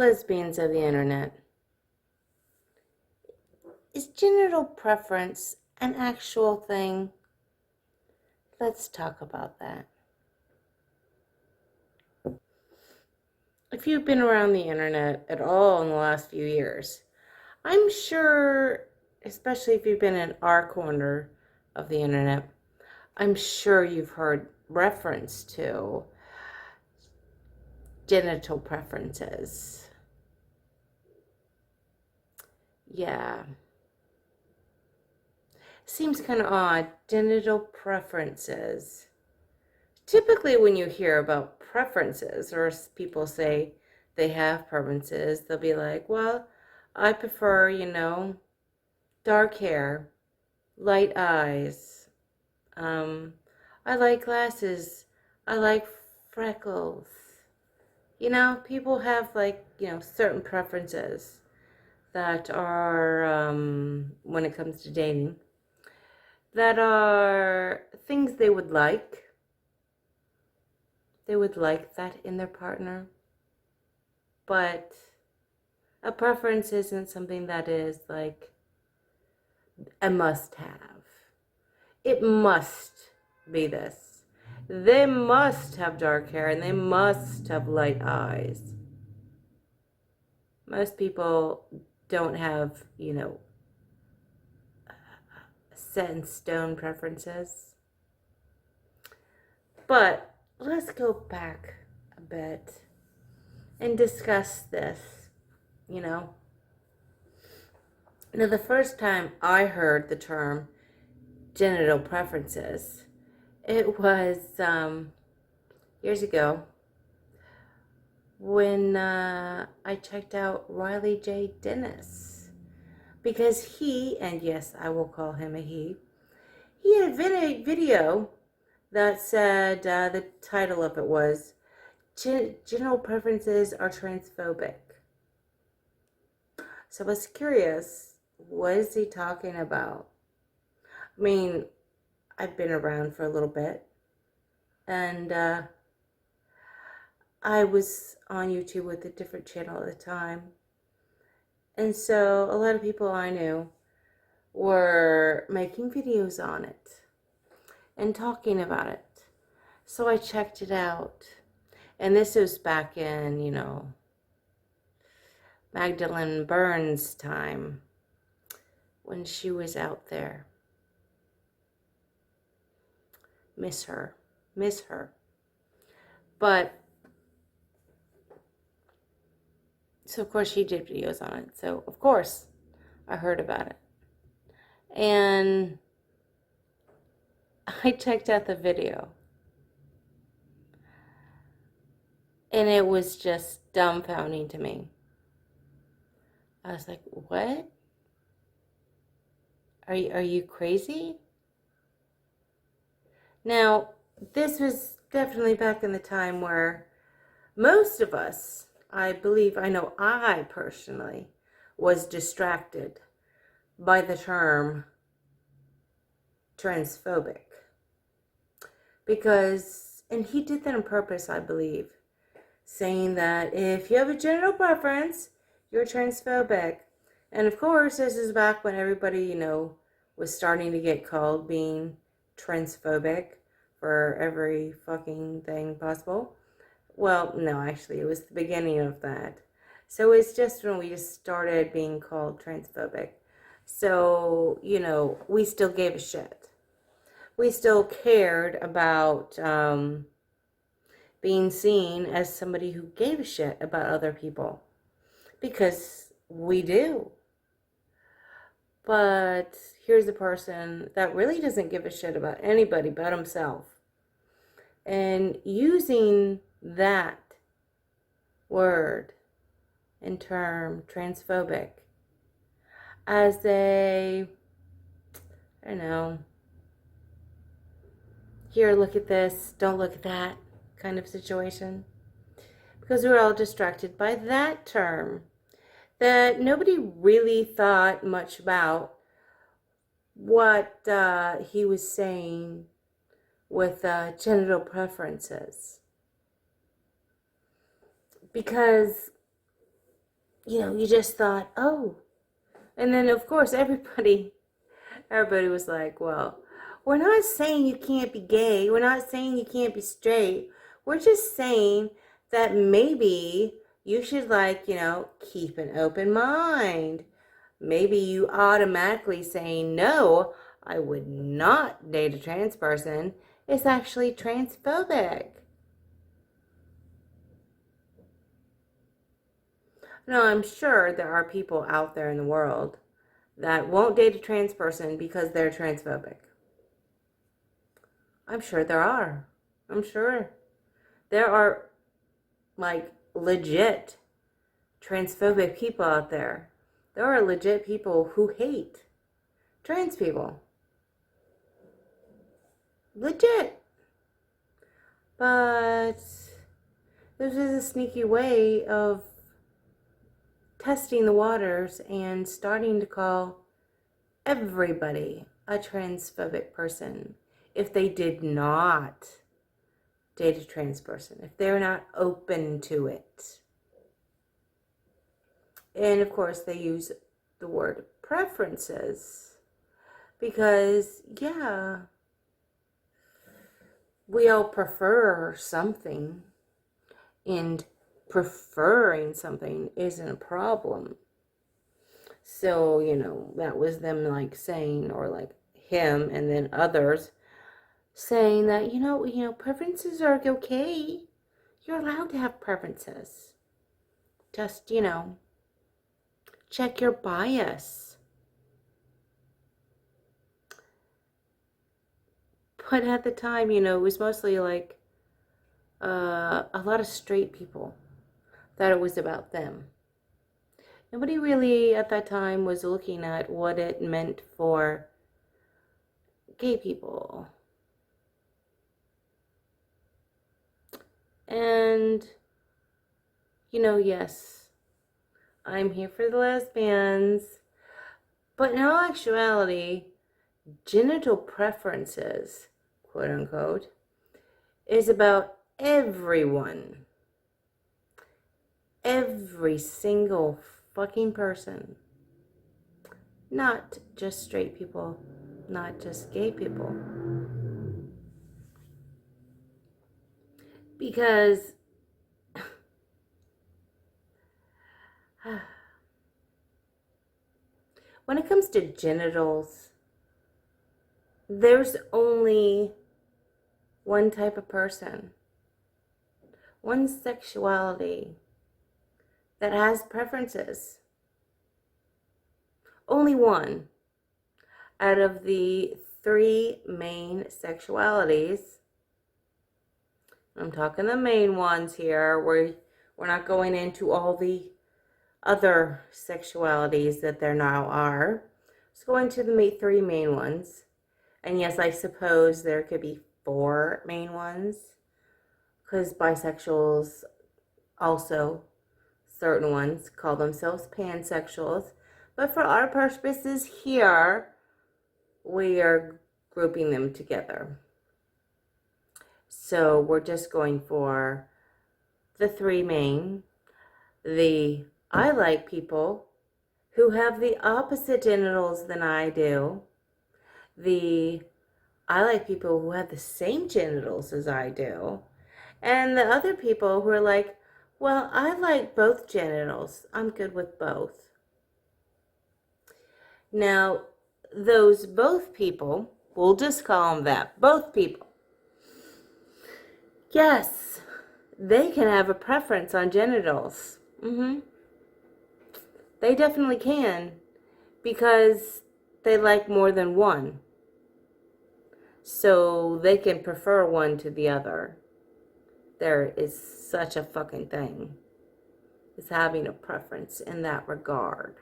Lesbians of the internet. Is genital preference an actual thing? Let's talk about that. If you've been around the internet at all in the last few years, I'm sure, especially if you've been in our corner of the internet, I'm sure you've heard reference to genital preferences. Yeah. Seems kind of odd. Genital preferences. Typically, when you hear about preferences or people say they have preferences, they'll be like, well, I prefer, dark hair, light eyes. I like glasses. I like freckles. People have certain preferences that are, when it comes to dating, that are things they would like. They would like that in their partner. But a preference isn't something that is like a must-have. It must be this. They must have dark hair and they must have light eyes. Most people don't have, set in stone preferences. But let's go back a bit and discuss this, Now, the first time I heard the term genital preferences, it was years ago when I checked out Riley J. Dennis, because he, and yes, I will call him a he had a video that said, the title of it was, Genital Preferences Are Transphobic. So I was curious, what is he talking about? I mean, I've been around for a little bit, and I was on YouTube with a different channel at the time, and so a lot of people I knew were making videos on it and talking about it. So I checked it out, and this was back in, Magdalene Burns' time, when she was out there. Miss her. But, so of course she did videos on it. So, of course, I heard about it. And I checked out the video. And it was just dumbfounding to me. I was like, what? Are you crazy? Now, this was definitely back in the time where most of us, I know I personally, was distracted by the term transphobic. Because, and he did that on purpose, I believe, saying that if you have a genital preference, you're transphobic. And of course, this is back when everybody, was starting to get called being transphobic for every fucking thing possible. Well, no, actually, it was the beginning of that. So it's just when we just started being called transphobic. So, we still gave a shit. We still cared about being seen as somebody who gave a shit about other people. Because we do. But here's a person that really doesn't give a shit about anybody but himself. And using that word and term, transphobic, as a, I don't know, here, look at this, don't look at that kind of situation. Because we're all distracted by that term that nobody really thought much about what he was saying with genital preferences. Because you just thought, oh. And then, of course, everybody was like, well, we're not saying you can't be gay. We're not saying you can't be straight. We're just saying that maybe you should, keep an open mind. Maybe you automatically saying, no, I would not date a trans person is actually transphobic. No, I'm sure there are people out there in the world that won't date a trans person because they're transphobic. I'm sure there are. I'm sure. There are, legit transphobic people out there. There are legit people who hate trans people. Legit. But this is a sneaky way of testing the waters and starting to call everybody a transphobic person if they did not date a trans person, if they're not open to it. And of course, they use the word preferences because, yeah, we all prefer something, and preferring something isn't a problem. So, that was them saying, or him and then others saying that, preferences are okay. You're allowed to have preferences. Just, check your bias. But at the time, it was mostly a lot of straight people thought it was about them. Nobody really at that time was looking at what it meant for gay people. And, yes, I'm here for the lesbians. But in all actuality, genital preferences, quote unquote, is about everyone. Every single fucking person. Not just straight people, not just gay people. Because when it comes to genitals, there's only one type of person, one sexuality that has preferences. Only one out of the 3 main sexualities. I'm talking the main ones here. We're not going into all the other sexualities that there now are. Let's go into the 3 main ones. And yes, I suppose there could be 4 main ones, because bisexuals also, certain ones, call themselves pansexuals. But for our purposes here, we are grouping them together. So we're just going for the 3 main. I like people who have the opposite genitals than I do. I like people who have the same genitals as I do. And the other people who are like, well, I like both genitals. I'm good with both. Now, those both people, we'll just call them that, both people. Yes, they can have a preference on genitals. They definitely can, because they like more than one. So they can prefer one to the other. There is such a fucking thing as having a preference in that regard.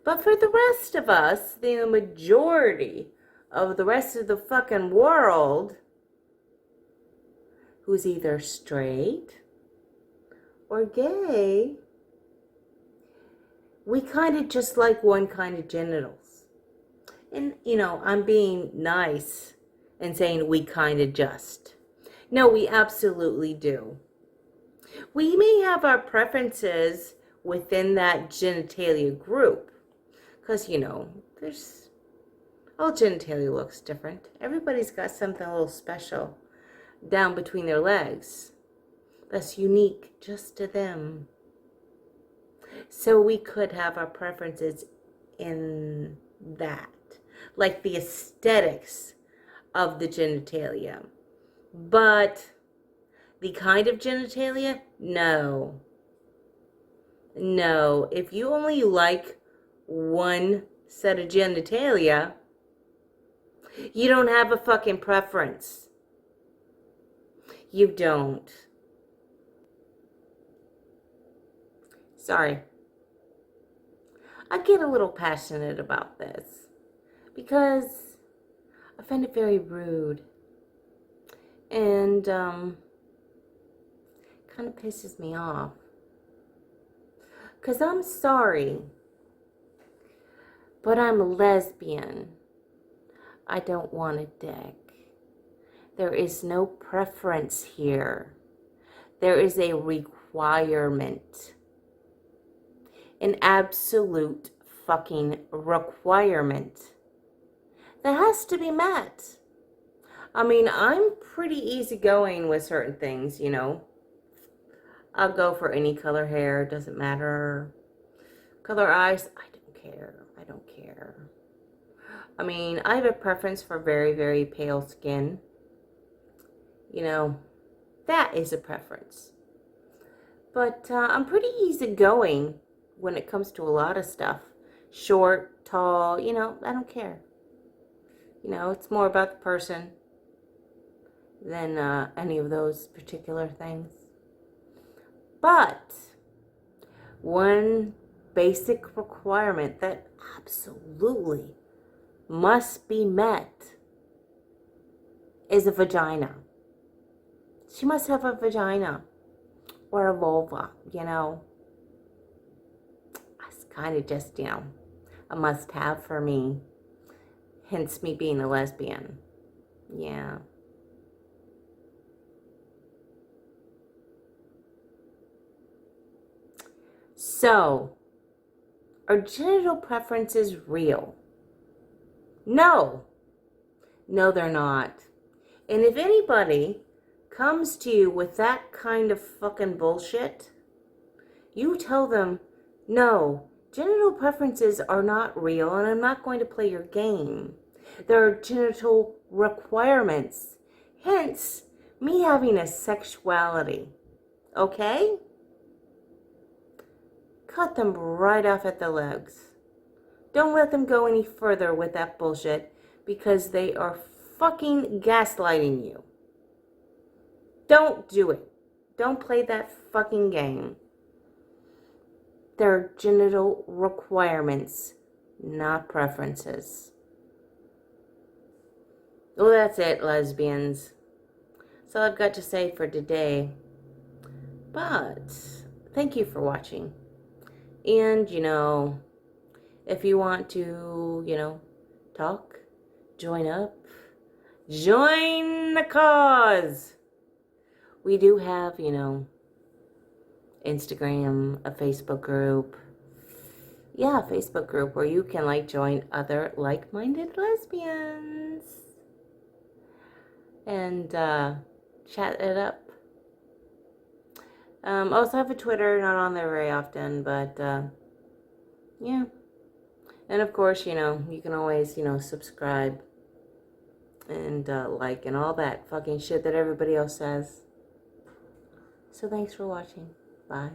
But for the rest of us, the majority of the rest of the fucking world, who's either straight or gay, we kind of just like one kind of genitals. And, I'm being nice and saying we kind of just. No, we absolutely do. We may have our preferences within that genitalia group. Because, you know, there's, all genitalia looks different. Everybody's got something a little special down between their legs that's unique just to them. So we could have our preferences in that, like the aesthetics of the genitalia. But the kind of genitalia, no. No, if you only like one set of genitalia, you don't have a fucking preference. You don't. Sorry. I get a little passionate about this because I find it very rude and kind of pisses me off. Because I'm sorry, but I'm a lesbian. I don't want a dick. There is no preference here. There is a requirement. An absolute fucking requirement that has to be met. I mean, I'm pretty easygoing with certain things, you know. I'll go for any color hair, doesn't matter. Color eyes, I don't care. I don't care. I mean, I have a preference for very, very pale skin. You know, that is a preference. But I'm pretty easygoing when it comes to a lot of stuff. Short, tall, you know, I don't care. You know, it's more about the person than any of those particular things. But one basic requirement that absolutely must be met is a vagina. She must have a vagina or a vulva, you know. It's kind of just, you know, a must-have for me. Hence me being a lesbian. Yeah. So, are genital preferences real? No. No, they're not. And if anybody comes to you with that kind of fucking bullshit, you tell them, no, genital preferences are not real and I'm not going to play your game. There are genital requirements. Hence, me having a sexuality. Okay? Cut them right off at the legs. Don't let them go any further with that bullshit because they are fucking gaslighting you. Don't do it. Don't play that fucking game. There are genital requirements, not preferences. Well, that's it, lesbians. That's all I've got to say for today. But thank you for watching. And, you know, if you want to, you know, talk, join up, join the cause. We do have, you know, Instagram, a Facebook group. Yeah, a Facebook group where you can, like, join other like-minded lesbians. And chat it up. Also have a Twitter, not on there very often, but yeah. And of course, you know, you can always, you know, subscribe and like and all that fucking shit that everybody else says. So thanks for watching. Bye.